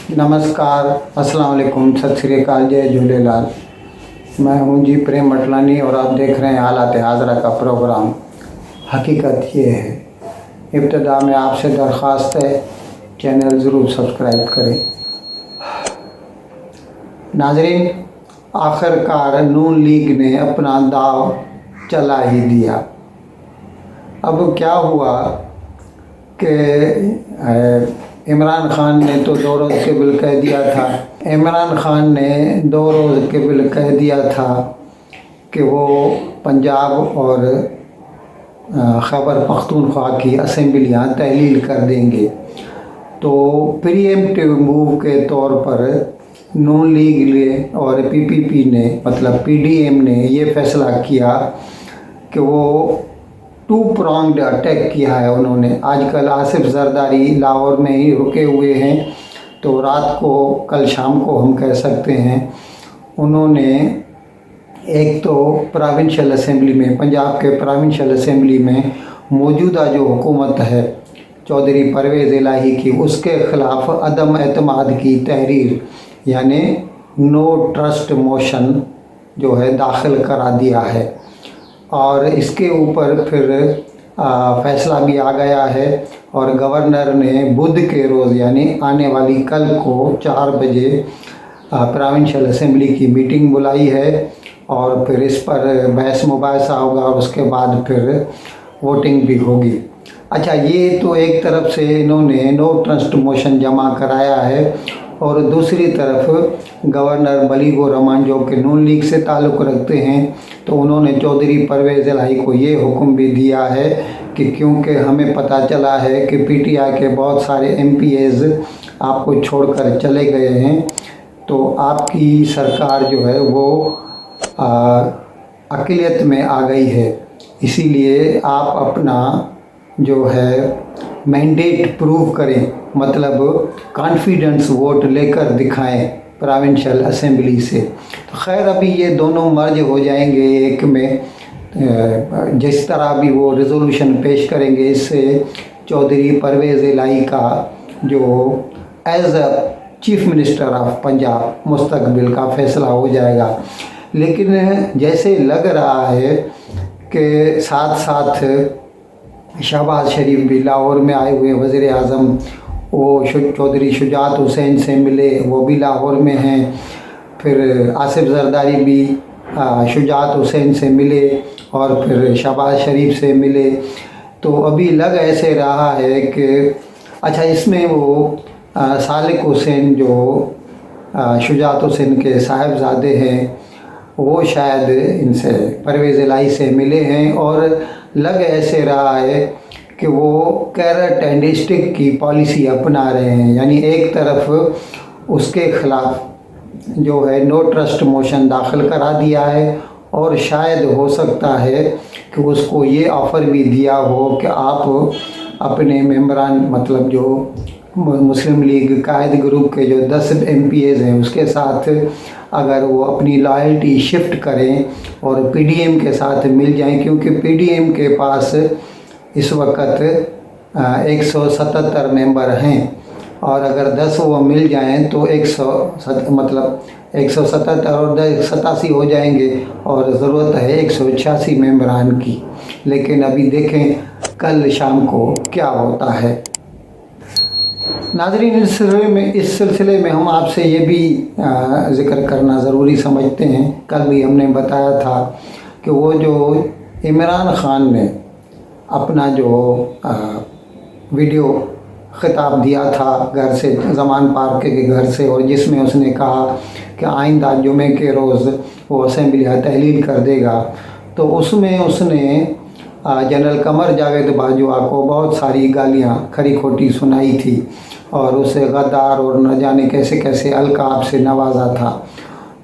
नमस्कार, अस्सलाम वालेकुम, सत श्री अकाल, जय झूलेलाल। मैं हूं जी प्रेम मटलानी और आप देख रहे हैं हालात हाज़रा का प्रोग्राम। हकीकत ये है, इब्तिदा में आपसे दरख्वास्त है चैनल ज़रूर सब्सक्राइब करें। नाज़रीन, आखिरकार नून लीग ने अपना दाव चला ही दिया। अब क्या हुआ कि इमरान खान ने तो 2 रोज़ केबल कह दिया था कि वो पंजाब और खैबर पख्तूनख्वा की असम्बलियाँ तहलील कर देंगे। तो प्रीएम्प्टिव मूव के तौर पर नून लीग ने और पीपीपी ने मतलब पीडीएम ने ये फ़ैसला किया कि वो 2 pronged अटैक किया है उन्होंने। आजकल आसिफ जरदारी लाहौर में ही रुके हुए हैं, तो रात को कल शाम को हम कह सकते हैं उन्होंने एक तो प्रोविंशियल असेंबली में, पंजाब के प्रोविंशियल असेंबली में मौजूदा जो हुकूमत है चौधरी परवेज़ इलाही की, उसके ख़िलाफ़ अदम एतमाद की तहरीर यानी नो ट्रस्ट मोशन जो है दाखिल करा दिया है। और इसके ऊपर फिर फ़ैसला भी आ गया है और गवर्नर ने बुध के रोज़ यानी आने वाली कल को 4 बजे प्रोविंशियल असेंबली की मीटिंग बुलाई है और फिर इस पर बहस मुबाहिसा होगा और उसके बाद फिर वोटिंग भी होगी। अच्छा, ये तो एक तरफ से इन्होंने नो ट्रस्ट मोशन जमा कराया है और दूसरी तरफ गवर्नर मलीक रहमान जो कि नून लीग से ताल्लुक़ रखते हैं, तो उन्होंने चौधरी परवेज़ इलाही को ये हुक्म भी दिया है कि क्योंकि हमें पता चला है कि पीटीआई के बहुत सारे एमपीएज़ आपको छोड़कर चले गए हैं, तो आपकी सरकार जो है वो अक़लियत में आ गई है, इसीलिए आप अपना जो है मैंडेट प्रूव करें, मतलब कॉन्फिडेंस वोट लेकर दिखाएं प्रोविंशियल असेंबली से। तो खैर अभी ये दोनों मर्ज हो जाएंगे एक में, जिस तरह भी वो रिज़ोल्यूशन पेश करेंगे, इससे चौधरी परवेज़ इलाही का जो as a chief minister of Punjab मुस्तकबिल का फ़ैसला हो जाएगा। लेकिन जैसे लग रहा है कि साथ साथ शहबाज शरीफ भी लाहौर में आए हुए वज़ीर आज़म वो चौधरी शुजात हुसैन से मिले, वो भी लाहौर में हैं। फिर आसिफ जरदारी भी शुजात हुसैन से मिले और फिर शहबाज शरीफ से मिले। तो अभी लग ऐसे रहा है कि अच्छा, इसमें वो सालिक हुसैन जो शुजात हुसैन के साहिबजादे हैं, वो शायद इनसे परवेज़ इलाही से मिले हैं और लग ऐसे रहा है कि वो कैरेट एंड स्टिक की पॉलिसी अपना रहे हैं, यानी एक तरफ उसके ख़िलाफ़ जो है नो ट्रस्ट मोशन दाखिल करा दिया है और शायद हो सकता है कि उसको ये ऑफ़र भी दिया हो कि आप अपने मेंबरान मतलब जो मुस्लिम लीग कायद ग्रुप के जो 10 एमपीएज़ हैं उसके साथ अगर वो अपनी लॉयल्टी शिफ्ट करें और पीडीएम के साथ मिल जाएं, क्योंकि पीडीएम के पास इस वक्त 177 मेंबर हैं और अगर 10 वो मिल जाएं तो 177 और 10 87 हो जाएंगे और ज़रूरत है 186 मेंबरान की। लेकिन अभी देखें कल शाम को क्या होता है। नाज़रीन, इस सिलसिले में हम आपसे ये भी ज़िक्र करना ज़रूरी समझते हैं, कल भी हमने बताया था कि वो जो इमरान खान ने अपना जो वीडियो ख़िताब दिया था घर से, ज़मान पार्क के घर से, और जिसमें उसने कहा कि आइंदा जुमे के रोज़ वो असेंबलियाँ तहलील कर देगा, तो उसमें उसने जनरल कमर जावेद बाजवा को बहुत सारी गालियाँ खरी खोटी सुनाई थी और उसे गद्दार और न जाने कैसे कैसे अलकाब से नवाजा था।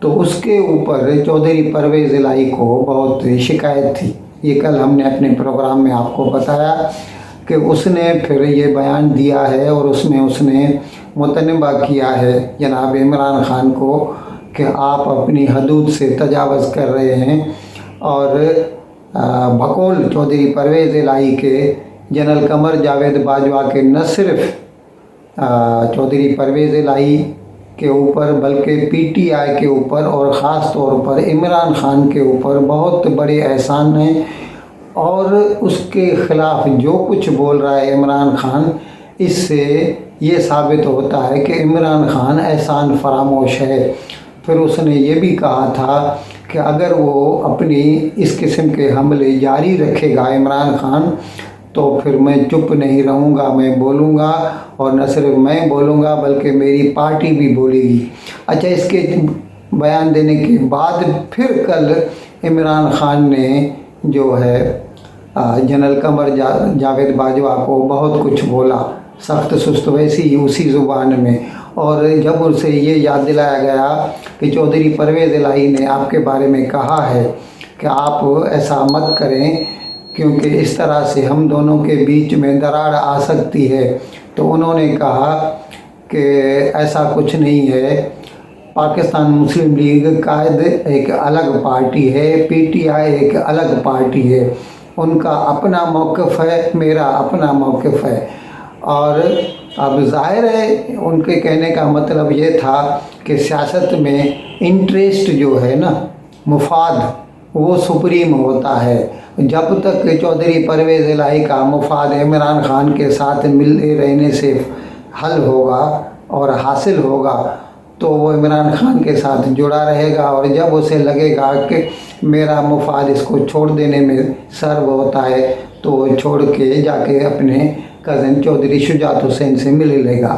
तो उसके ऊपर चौधरी परवेज़ इलाही को बहुत शिकायत थी। ये कल हमने अपने प्रोग्राम में आपको बताया कि उसने फिर ये बयान दिया है और उसमें उसने मुतनबा किया है जनाब इमरान खान को कि आप अपनी हदूद से तजावज़ कर रहे हैं और भकोल चौधरी परवेज़ इलाही के जनरल कमर जावेद बाजवा के न सिर्फ चौधरी परवेज़ इलाही के ऊपर बल्कि पीटीआई के ऊपर और ख़ास तौर पर इमरान खान के ऊपर बहुत बड़े एहसान हैं और उसके ख़िलाफ़ जो कुछ बोल रहा है इमरान खान, इससे ये साबित होता है कि इमरान खान एहसान फरामोश है। फिर उसने ये भी कहा था कि अगर वो अपनी इस किस्म के हमले जारी रखेगा इमरान खान, तो फिर मैं चुप नहीं रहूँगा, मैं बोलूँगा, और न सिर्फ मैं बोलूँगा बल्कि मेरी पार्टी भी बोलेगी। अच्छा, इसके बयान देने के बाद फिर कल इमरान खान ने जो है जनरल कमर जावेद बाजवा को बहुत कुछ बोला, सख्त सुस्त वैसी ही उसी ज़ुबान में। और जब उसे ये याद दिलाया गया कि चौधरी परवेज़ इलाही ने आपके बारे में कहा है कि आप ऐसा मत करें क्योंकि इस तरह से हम दोनों के बीच में दरार आ सकती है, तो उन्होंने कहा कि ऐसा कुछ नहीं है। पाकिस्तान मुस्लिम लीग कायद एक अलग पार्टी है, पीटीआई एक अलग पार्टी है, उनका अपना मौक़िफ़ है, मेरा अपना मौक़िफ़ है। और अब ज़ाहिर है उनके कहने का मतलब ये था कि सियासत में इंटरेस्ट जो है ना, मुफाद, वो सुप्रीम होता है। जब तक चौधरी परवेज़ इलाही का मुफाद इमरान खान के साथ मिलते रहने से हल होगा और हासिल होगा, तो वो इमरान खान के साथ जुड़ा रहेगा। और जब उसे लगेगा कि मेरा मुफाद इसको छोड़ देने में सर्व होता है, तो वो छोड़ के जाके अपने कज़न चौधरी शुजात हुसैन से मिल लेगा।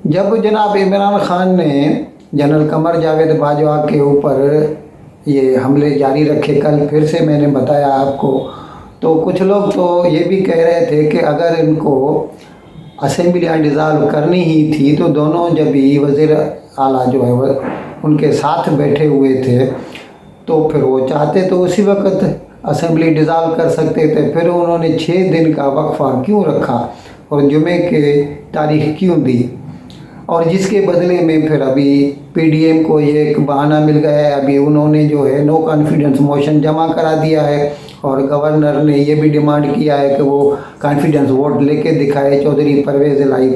जब जनाब इमरान खान ने जनरल कमर जावेद बाजवा के ऊपर ये हमले जारी रखे, कल फिर से मैंने बताया आपको, तो कुछ लोग तो ये भी कह रहे थे कि अगर इनको असेंबलियाँ डिज़ाल्व करनी ही थी तो दोनों जब ही वज़ीर आला जो है वो उनके साथ बैठे हुए थे, तो फिर वो चाहते तो उसी वक्त असेंबली डिज़ाल्व कर सकते थे। फिर उन्होंने 6 दिन का वक्फ़ा क्यों रखा और जुमे के तारीख़ क्यों दी, और जिसके बदले में फिर अभी पीडीएम को ये एक बहाना मिल गया है। अभी उन्होंने जो है नो कॉन्फिडेंस मोशन जमा करा दिया है और गवर्नर ने ये भी डिमांड किया है कि वो कॉन्फिडेंस वोट लेके दिखाए चौधरी परवेज़ इलाही।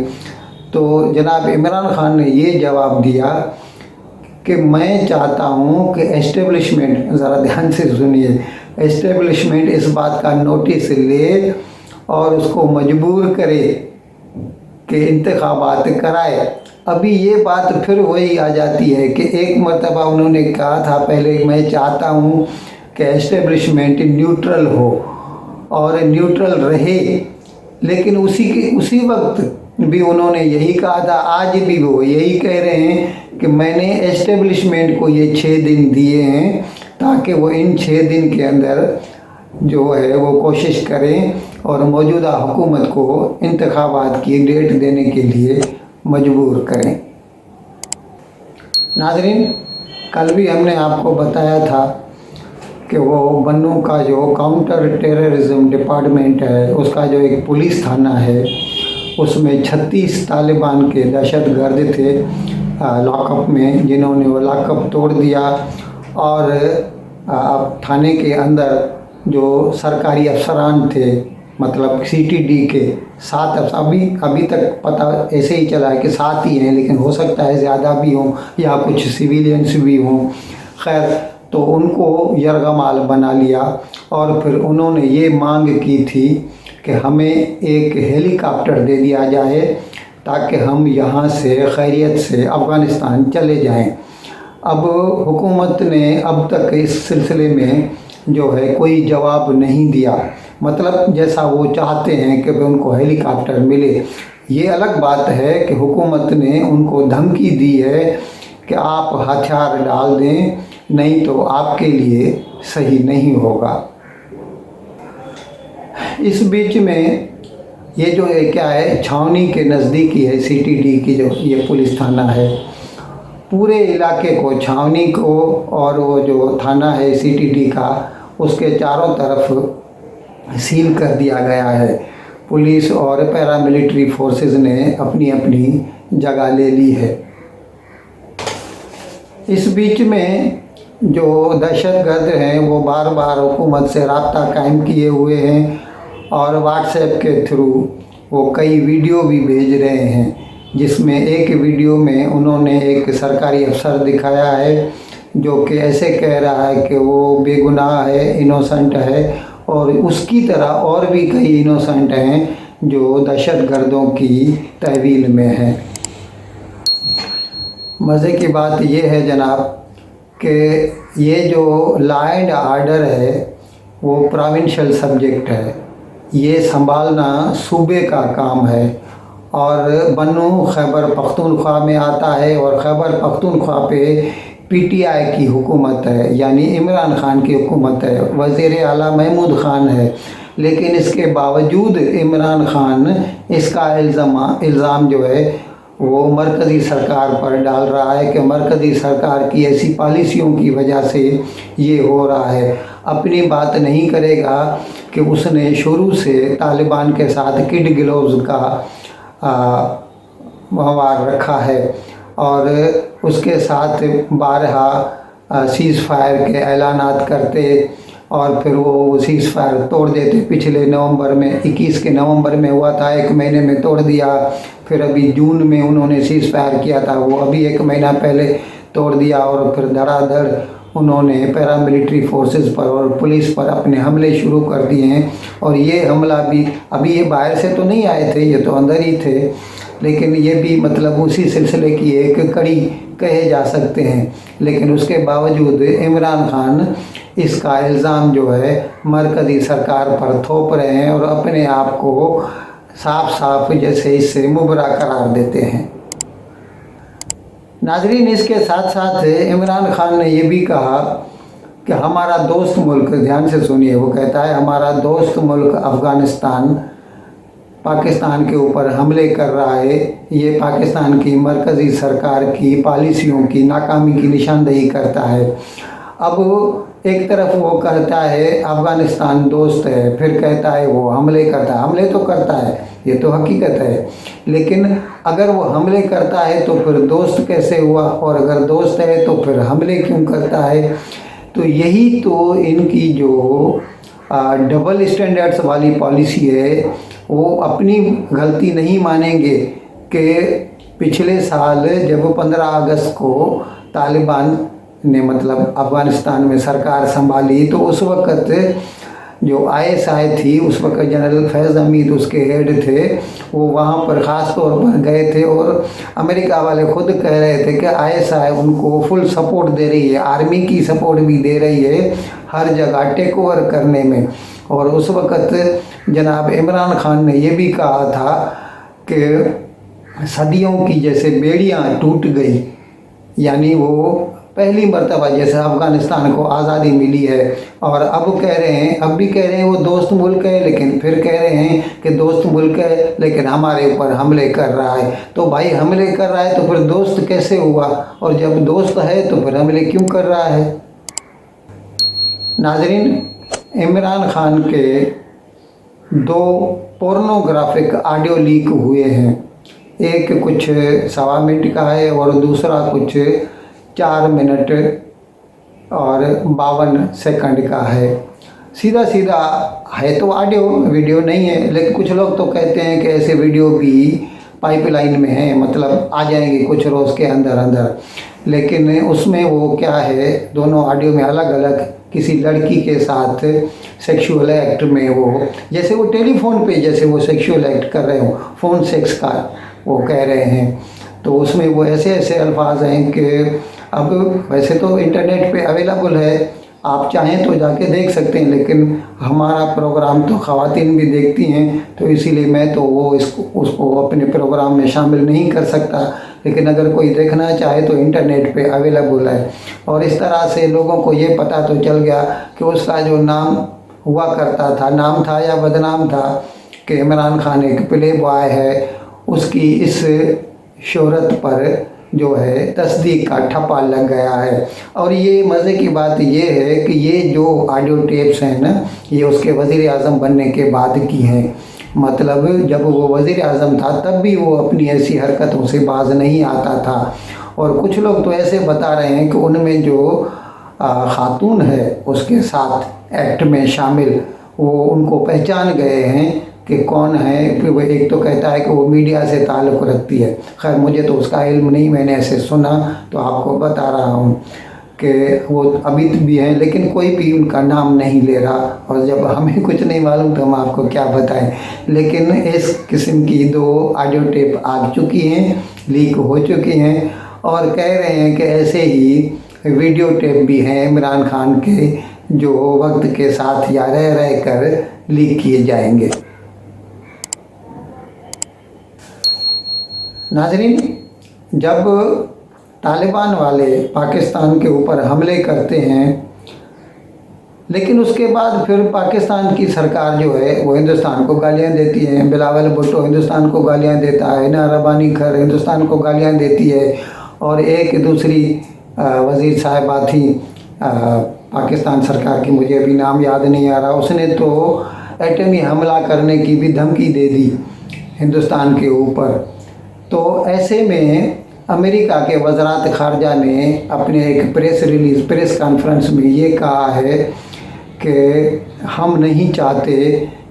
तो जनाब इमरान खान ने ये जवाब दिया कि मैं चाहता हूँ कि एस्टेब्लिशमेंट, ज़रा ध्यान से सुनिए, एस्टेब्लिशमेंट इस बात का नोटिस ले और उसको मजबूर करे कि इंतखाबात कराए। अभी ये बात फिर वही आ जाती है कि एक मरतबा उन्होंने कहा था पहले, मैं चाहता हूँ कि एस्टेब्लिशमेंट न्यूट्रल हो और न्यूट्रल रहे, लेकिन उसी वक्त भी उन्होंने यही कहा था, आज भी वो यही कह रहे हैं कि मैंने एस्टेब्लिशमेंट को ये 6 दिन दिए हैं ताकि वो इन 6 दिन के अंदर जो है वो कोशिश करें और मौजूदा हुकूमत को इंतखाबात की डेट देने के लिए मजबूर करें। नाज़रीन, कल भी हमने आपको बताया था कि वो बन्नू का जो काउंटर टेररिज्म डिपार्टमेंट है, उसका जो एक पुलिस थाना है, उसमें 36 तालिबान के दहशतगर्द थे लॉकअप में, जिन्होंने वो लॉकअप तोड़ दिया और थाने के अंदर जो सरकारी अफसरान थे, मतलब सीटीडी के 7 अभी तक पता ऐसे ही चला है कि 7 ही हैं, लेकिन हो सकता है ज़्यादा भी हों या कुछ सिविलियंस भी हों। खैर, तो उनको यरगमाल बना लिया और फिर उन्होंने ये मांग की थी कि हमें एक हेलीकॉप्टर दे दिया जाए ताकि हम यहाँ से खैरियत से अफ़गानिस्तान चले जाएं। अब हुकूमत ने अब तक इस सिलसिले में जो है कोई जवाब नहीं दिया, मतलब जैसा वो चाहते हैं कि उनको हेलीकॉप्टर मिले। ये अलग बात है कि हुकूमत ने उनको धमकी दी है कि आप हथियार डाल दें, नहीं तो आपके लिए सही नहीं होगा। इस बीच में ये जो है क्या है, छावनी के नज़दीकी है सीटीडी की जो ये पुलिस थाना है, पूरे इलाके को, छावनी को और वो जो थाना है सीटीडी का, उसके चारों तरफ सील कर दिया गया है। पुलिस और पैरामिलिट्री फोर्सेस ने अपनी अपनी जगह ले ली है। इस बीच में जो दहशतगर्द हैं वो बार बार हुकूमत से राब्ता कायम किए हुए हैं और व्हाट्सएप के थ्रू وہ کئی ویڈیو بھی بھیج رہے ہیں، جس میں ایک ویڈیو میں انہوں نے ایک سرکاری افسر دکھایا ہے جو کہ ایسے کہہ رہا ہے کہ وہ بے گناہ ہے، انوسنٹ ہے، اور اس کی طرح اور بھی کئی انوسنٹ ہیں جو دہشت گردوں کی تحویل میں ہیں۔ مزے کی بات یہ ہے جناب کہ یہ جو لا اینڈ آرڈر ہے وہ پروونشل سبجیکٹ ہے، یہ سنبھالنا صوبے کا کام ہے، اور بنو خیبر پختونخوا میں آتا ہے، اور خیبر پختونخوا پہ پی ٹی آئی کی حکومت ہے، یعنی عمران خان کی حکومت ہے، وزیر اعلیٰ محمود خان ہے، لیکن اس کے باوجود عمران خان اس کا الزام جو ہے وہ مرکزی سرکار پر ڈال رہا ہے کہ مرکزی سرکار کی ایسی پالیسیوں کی وجہ سے یہ ہو رہا ہے۔ اپنی بات نہیں کرے گا کہ اس نے شروع سے طالبان کے ساتھ کڈ گلوز کا مواد رکھا ہے، اور اس کے ساتھ بارہا سیز فائر کے اعلانات کرتے، اور پھر وہ سیز فائر توڑ دیتے۔ پچھلے نومبر میں 21 کے نومبر میں ہوا تھا، 1 مہینے میں توڑ دیا، پھر ابھی جون میں انہوں نے سیز فائر کیا تھا، وہ ابھی 1 مہینہ پہلے توڑ دیا، اور پھر دھڑا دھڑ انہوں نے پیراملٹری فورسز پر اور پولیس پر اپنے حملے شروع کر دیے ہیں۔ اور یہ حملہ بھی ابھی یہ باہر سے تو نہیں آئے تھے، یہ تو اندر ہی تھے، لیکن یہ بھی مطلب اسی سلسلے کی ایک کڑی کہے جا سکتے ہیں۔ لیکن اس کے باوجود عمران خان اس کا الزام جو ہے مرکزی سرکار پر تھوپ رہے ہیں، اور اپنے آپ کو صاف صاف جیسے اس سے مبرا قرار دیتے ہیں۔ ناظرین، اس کے ساتھ ساتھ عمران خان نے یہ بھی کہا کہ ہمارا دوست ملک، دھیان سے سنیے، وہ کہتا ہے ہمارا دوست ملک افغانستان پاکستان کے اوپر حملے کر رہا ہے، یہ پاکستان کی مرکزی سرکار کی پالیسیوں کی ناکامی کی نشاندہی کرتا ہے۔ اب ایک طرف وہ کہتا ہے افغانستان دوست ہے، پھر کہتا ہے وہ حملے کرتا ہے۔ حملے تو کرتا ہے، یہ تو حقیقت ہے، لیکن اگر وہ حملے کرتا ہے تو پھر دوست کیسے ہوا، اور اگر دوست ہے تو پھر حملے کیوں کرتا ہے؟ تو یہی تو ان کی جو ڈبل اسٹینڈرڈز والی پالیسی ہے، وہ اپنی غلطی نہیں مانیں گے کہ پچھلے سال جب 15 اگست کو طالبان نے مطلب افغانستان میں سرکار سنبھالی، تو اس وقت جو ISI تھی، اس وقت جنرل فیض حمید اس کے ہیڈ تھے، وہ وہاں پر خاص طور پر گئے تھے، اور امریکہ والے خود کہہ رہے تھے کہ ISI ان کو فل سپورٹ دے رہی ہے، آرمی کی سپورٹ بھی دے رہی ہے ہر جگہ ٹیک اوور کرنے میں۔ اور اس وقت جناب عمران خان نے یہ بھی کہا تھا کہ صدیوں کی جیسے بیڑیاں ٹوٹ گئی، یعنی وہ پہلی مرتبہ جیسے افغانستان کو آزادی ملی ہے، اور اب بھی کہہ رہے ہیں وہ دوست ملک ہے، لیکن پھر کہہ رہے ہیں کہ دوست ملک ہے لیکن ہمارے اوپر حملے کر رہا ہے۔ تو بھائی حملے کر رہا ہے تو پھر دوست کیسے ہوا، اور جب دوست ہے تو پھر حملے کیوں کر رہا ہے؟ ناظرین، عمران خان کے 2 پورنوگرافک آڈیو لیک ہوئے ہیں، ایک کچھ 1.25 منٹ کا ہے اور دوسرا کچھ 4 منٹ اور 52 سیکنڈ کا ہے۔ سیدھا ہے تو آڈیو، ویڈیو نہیں ہے، لیکن کچھ لوگ تو کہتے ہیں کہ ایسے ویڈیو بھی پائپ لائن میں ہیں، مطلب آ جائیں گے کچھ روز کے اندر، لیکن اس میں وہ کیا ہے، دونوں آڈیو میں الگ الگ کسی لڑکی کے ساتھ سیکشول ایکٹ میں، وہ جیسے وہ ٹیلی فون پہ جیسے وہ سیکشول ایکٹ کر رہے ہوں، فون سیکس کا وہ کہہ رہے ہیں، تو اس میں وہ ایسے الفاظ ہیں کہ اب ویسے تو انٹرنیٹ پہ اویلیبل ہے، آپ چاہیں تو جا کے دیکھ سکتے ہیں، لیکن ہمارا پروگرام تو خواتین بھی دیکھتی ہیں، تو اسی لیے میں تو وہ اس کو اپنے پروگرام میں شامل نہیں کر سکتا، لیکن اگر کوئی دیکھنا چاہے تو انٹرنیٹ پہ اویلیبل ہے۔ اور اس طرح سے لوگوں کو یہ پتہ تو چل گیا کہ اس کا جو نام ہوا کرتا تھا، نام تھا یا بدنام تھا، کہ عمران خان ایک پلے بوائے ہے، اس کی اس شہرت پر جو ہے تصدیق کا ٹھپا لگ گیا ہے۔ اور یہ مزے کی بات یہ ہے کہ یہ جو آڈیو ٹیپس ہیں نا، یہ اس کے وزیر اعظم بننے کے بعد کی ہیں، مطلب جب وہ وزیر اعظم تھا تب بھی وہ اپنی ایسی حرکتوں سے باز نہیں آتا تھا۔ اور کچھ لوگ تو ایسے بتا رہے ہیں کہ ان میں جو خاتون ہے اس کے ساتھ ایکٹ میں شامل، وہ ان کو پہچان گئے ہیں، कि कौन है, फिर वो एक तो कहता है कि वो मीडिया से ताल्लुक़ रखती है। खैर मुझे तो उसका इल्म नहीं, मैंने ऐसे सुना तो आपको बता रहा हूँ कि वो अभी भी हैं, लेकिन कोई भी उनका नाम नहीं ले रहा। और जब हमें कुछ नहीं मालूम तो हम आपको क्या बताएं। लेकिन इस किस्म की 2 ऑडियो टेप आ चुकी हैं, लीक हो चुकी हैं, और कह रहे हैं कि ऐसे ही वीडियो टेप भी हैं इमरान खान के, जो वक्त के साथ या रह कर लीक किए जाएंगे। नाज़रीन, जब तालिबान वाले पाकिस्तान के ऊपर हमले करते हैं, लेकिन उसके बाद फिर पाकिस्तान की सरकार जो है वो हिंदुस्तान को गालियाँ देती है। बिलावल भुट्टो हिंदुस्तान को गालियाँ देता है, ना रबानी खर हिंदुस्तान को गालियाँ देती है, और एक दूसरी वज़ीर साहिबा थी पाकिस्तान सरकार की, मुझे अभी नाम याद नहीं आ रहा, उसने तो एटमी हमला करने की भी धमकी दे दी हिंदुस्तान के ऊपर। तो ऐसे में अमेरिका के वज़रात ख़ारजा ने अपने एक प्रेस कॉन्फ्रेंस में ये कहा है कि हम नहीं चाहते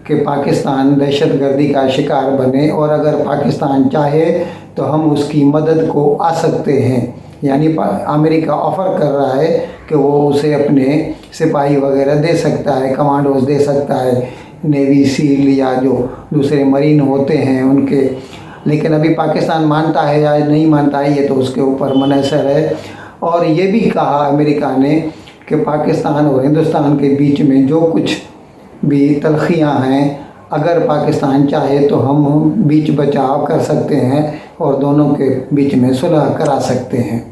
कि पाकिस्तान दहशतगर्दी का शिकार बने, और अगर पाकिस्तान चाहे तो हम उसकी मदद को आ सकते हैं। यानी अमेरिका ऑफ़र कर रहा है कि वो उसे अपने सिपाही वगैरह दे सकता है, कमांडोज दे सकता है, नेवी सील या जो दूसरे मरीन होते हैं उनके। लेकिन अभी पाकिस्तान मानता है या नहीं मानता है ये तो उसके ऊपर मुनहसर है। और ये भी कहा अमेरिका ने कि पाकिस्तान और हिंदुस्तान के बीच में जो कुछ भी तलखियाँ हैं, अगर पाकिस्तान चाहे तो हम बीच बचाव कर सकते हैं और दोनों के बीच में सुलह करा सकते हैं।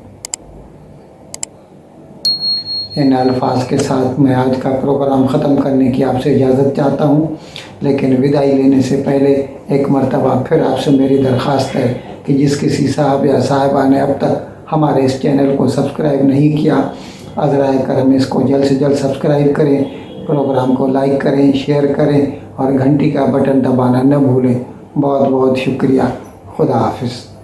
इन अल्फाज के साथ मैं आज का प्रोग्राम ख़त्म करने की आपसे इजाज़त चाहता हूँ, लेकिन विदाई लेने से पहले एक मरतबा फिर आपसे मेरी दरख्वास्त है कि जिस किसी साहब या साहिबा ने अब तक हमारे इस चैनल को सब्सक्राइब नहीं किया, अज़राए करम इसको जल्द से जल्द सब्सक्राइब करें, प्रोग्राम को लाइक करें, शेयर करें और घंटी का बटन दबाना न भूलें। बहुत बहुत शुक्रिया। खुदा हाफिज़।